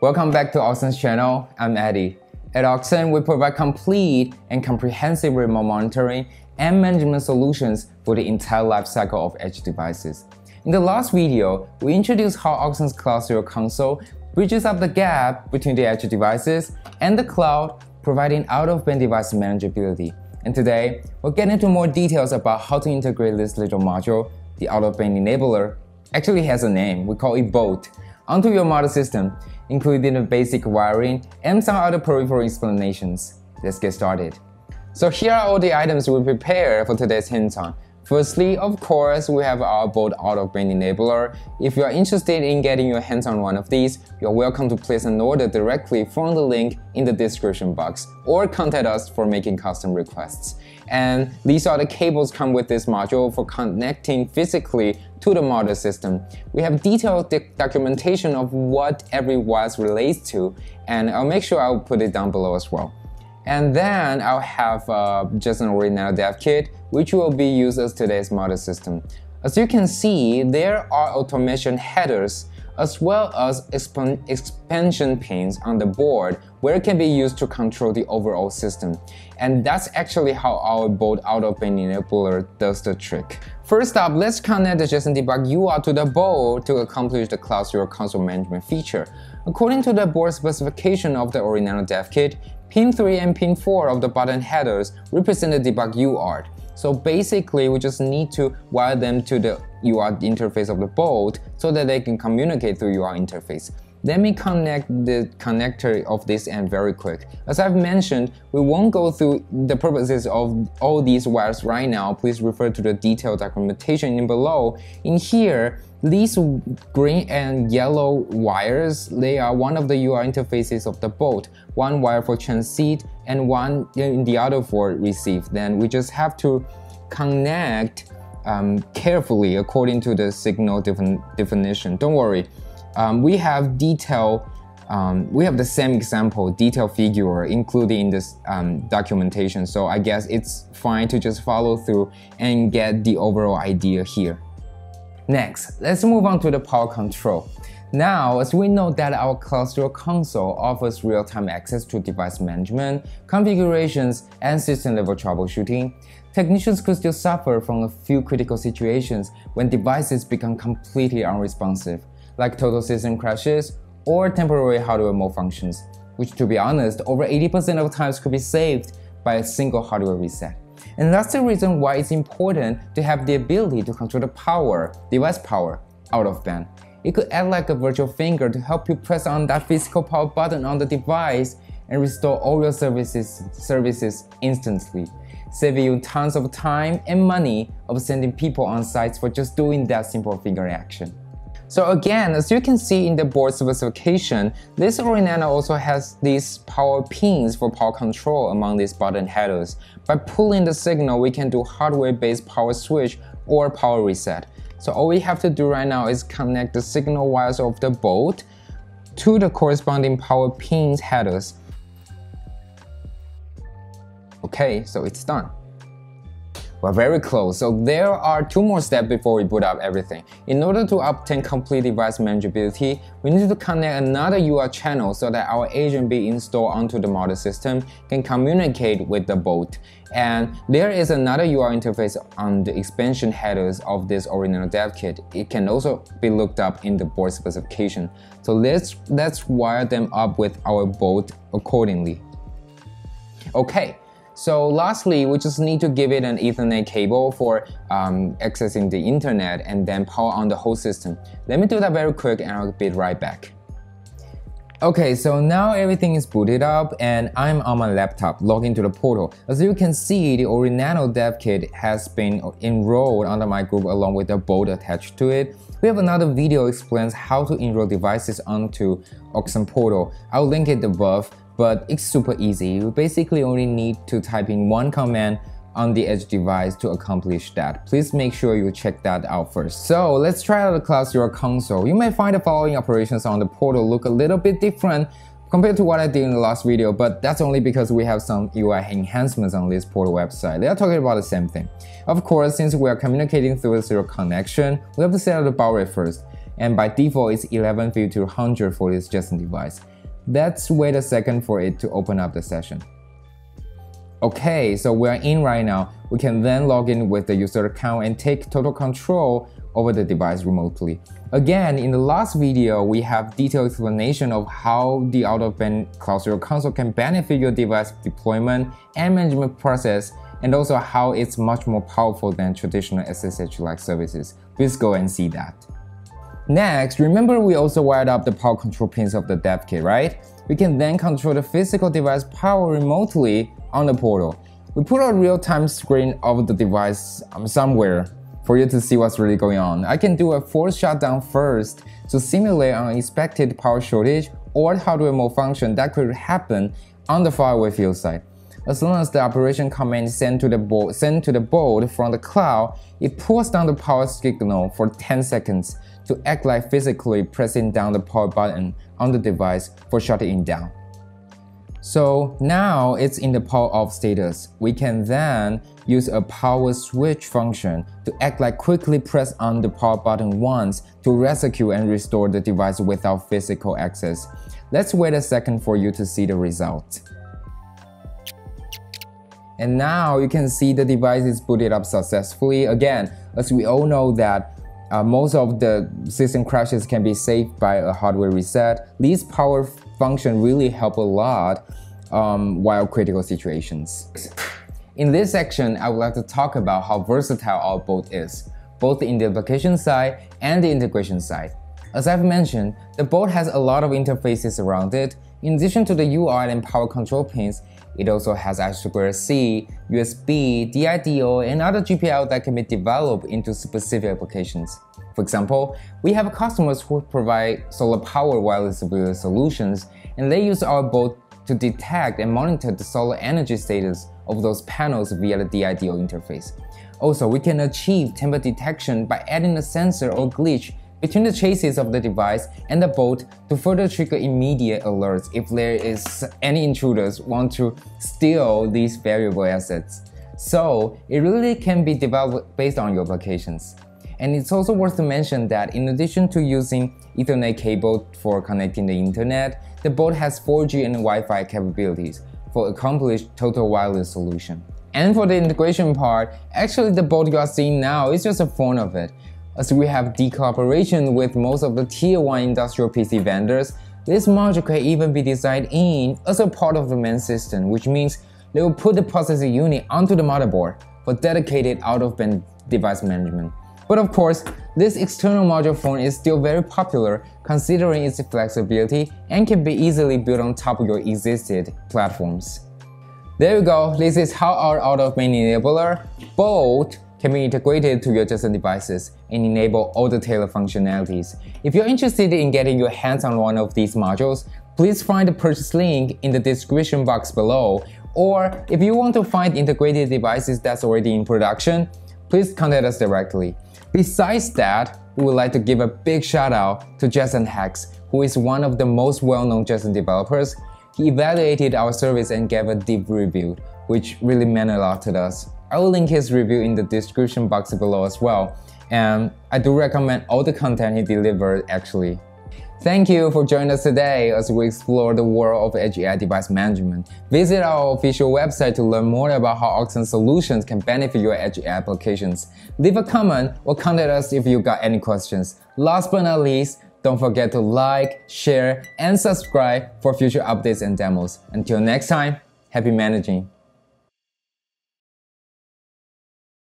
Welcome back to Oxen's channel. I'm Eddie. At Oxen, we provide complete and comprehensive remote monitoring and management solutions for the entire life cycle of edge devices. In the last video, we introduced how Oxen's Cloud Serial Console bridges up the gap between the edge devices and the cloud, providing out-of-band device manageability. And today, we'll get into more details about how to integrate this little module, the out-of-band enabler, actually has a name, we call it BOLT, onto your model system, including the basic wiring and some other peripheral explanations. Let's get started. So here are all the items we prepared for today's hands-on. Firstly, of course, we have our BOLT out-of-band enabler. If you are interested in getting your hands on one of these, you're welcome to place an order directly from the link in the description box or contact us for making custom requests. And these are the cables come with this module for connecting physically to the model system. We have detailed documentation of what every wire relates to, and I'll make sure I'll put it down below as well. And then I'll have just an original dev kit, which will be used as today's model system. As you can see, there are automation headers as well as expansion pins on the board where it can be used to control the overall system. And that's actually how our BOLT out-of-band enabler does the trick. First up, let's connect the JSON debug UART to the BOLT to accomplish the Cloud Serial Console management feature. According to the board specification of the original dev kit, Pin 3 and Pin 4 of the button headers represent the debug UART. So basically, we just need to wire them to the UART interface of the BOLT so that they can communicate through UART interface. Let me connect the connector of this end very quick. As I've mentioned, we won't go through the purposes of all these wires right now. Please refer to the detailed documentation in below. In here, these green and yellow wires, they are one of the UART interfaces of the BOLT. One wire for transmit and one in the other for receive. Then we just have to connect carefully according to the signal definition. Don't worry. We have we have the same example, detail figure included in this documentation. So I guess it's fine to just follow through and get the overall idea here. Next, let's move on to the power control. Now, as we know that our Cloud Serial Console offers real-time access to device management, configurations, and system-level troubleshooting, technicians could still suffer from a few critical situations when devices become completely unresponsive, like total system crashes or temporary hardware malfunctions, which, to be honest, over 80% of times could be saved by a single hardware reset. And that's the reason why it's important to have the ability to control the power, device power, out of band. It could act like a virtual finger to help you press on that physical power button on the device and restore all your services instantly, saving you tons of time and money of sending people on sites for just doing that simple finger action. So again, as you can see in the board specification, this original also has these power pins for power control among these button headers. By pulling the signal, we can do hardware-based power switch or power reset. So all we have to do right now is connect the signal wires of the BOLT to the corresponding power pins headers. Okay, so it's done. We're very close, so there are two more steps before we boot up everything. In order to obtain complete device manageability, we need to connect another UART channel so that our agent being installed onto the model system can communicate with the BOLT. And there is another UART interface on the expansion headers of this original dev kit. It can also be looked up in the board specification. So let's wire them up with our BOLT accordingly. Okay. So lastly, we just need to give it an Ethernet cable for accessing the internet and then power on the whole system. Let me do that very quick and I'll be right back. Okay, so now everything is booted up and I'm on my laptop logged into the portal. As you can see, the original dev kit has been enrolled under my group along with the BOLT attached to it. We have another video explains how to enroll devices onto Oxen portal. I'll link it above. But it's super easy. You basically only need to type in one command on the edge device to accomplish that. Please make sure you check that out first. So let's try out the Cloud Serial Console. You may find the following operations on the portal look a little bit different compared to what I did in the last video, but that's only because we have some UI enhancements on this portal website. They are talking about the same thing. Of course, since we are communicating through a serial connection, we have to set up the baud rate first. and by default it's 1150-100 for this Jetson device. Let's wait a second for it to open up the session. Okay, so we're in right now. We can then log in with the user account and take total control over the device remotely. Again, in the last video, we have detailed explanation of how the out-of-band Cloud Stereo Console can benefit your device deployment and management process, and also how it's much more powerful than traditional SSH-like services. Please go and see that. Next, remember we also wired up the power control pins of the dev kit, right? We can then control the physical device power remotely on the portal. We put a real-time screen of the device somewhere for you to see what's really going on. I can do a forced shutdown first to simulate an unexpected power shortage or hardware malfunction that could happen on the faraway field site. As long as the operation command sent to the board from the cloud, it pulls down the power signal for 10 seconds to act like physically pressing down the power button on the device for shutting it down. So now it's in the power off status. We can then use a power switch function to act like quickly press on the power button once to rescue and restore the device without physical access. Let's wait a second for you to see the result. And now you can see the device is booted up successfully. Again, as we all know that most of the system crashes can be saved by a hardware reset. These power functions really help a lot while critical situations. In this section, I would like to talk about how versatile our boat is, both in the application side and the integration side. As I've mentioned, the boat has a lot of interfaces around it. In addition to the UART and power control pins, it also has I2C, USB, DIDO, and other GPIO that can be developed into specific applications. For example, we have customers who provide solar power wireless solutions, and they use our boat to detect and monitor the solar energy status of those panels via the DIDO interface. Also, we can achieve tamper detection by adding a sensor or glitch between the chassis of the device and the boat to further trigger immediate alerts if there is any intruders want to steal these valuable assets. So it really can be developed based on your applications. And it's also worth to mention that in addition to using Ethernet cable for connecting the internet, the boat has 4G and Wi-Fi capabilities for accomplished total wireless solution. And for the integration part, actually the boat you are seeing now is just a phone of it. As we have deep cooperation with most of the Tier 1 industrial PC vendors, this module can even be designed in as a part of the main system, which means they will put the processing unit onto the motherboard for dedicated out-of-band device management. But of course, this external module phone is still very popular considering its flexibility and can be easily built on top of your existing platforms. There you go, this is how our out-of-band enabler, Bolt, can be integrated to your Jetson devices and enable all the tailored functionalities. If you're interested in getting your hands on one of these modules, please find the purchase link in the description box below. Or if you want to find integrated devices that's already in production, please contact us directly. Besides that, we would like to give a big shout out to Jason Hacks, who is one of the most well-known Jetson developers. He evaluated our service and gave a deep review, which really meant a lot to us. I will link his review in the description box below as well, and I do recommend all the content he delivered actually. Thank you for joining us today as we explore the world of Edge AI device management. Visit our official website to learn more about how Oxen solutions can benefit your Edge AI applications. Leave a comment or contact us if you got any questions. Last but not least, don't forget to like, share, and subscribe for future updates and demos. Until next time, happy managing!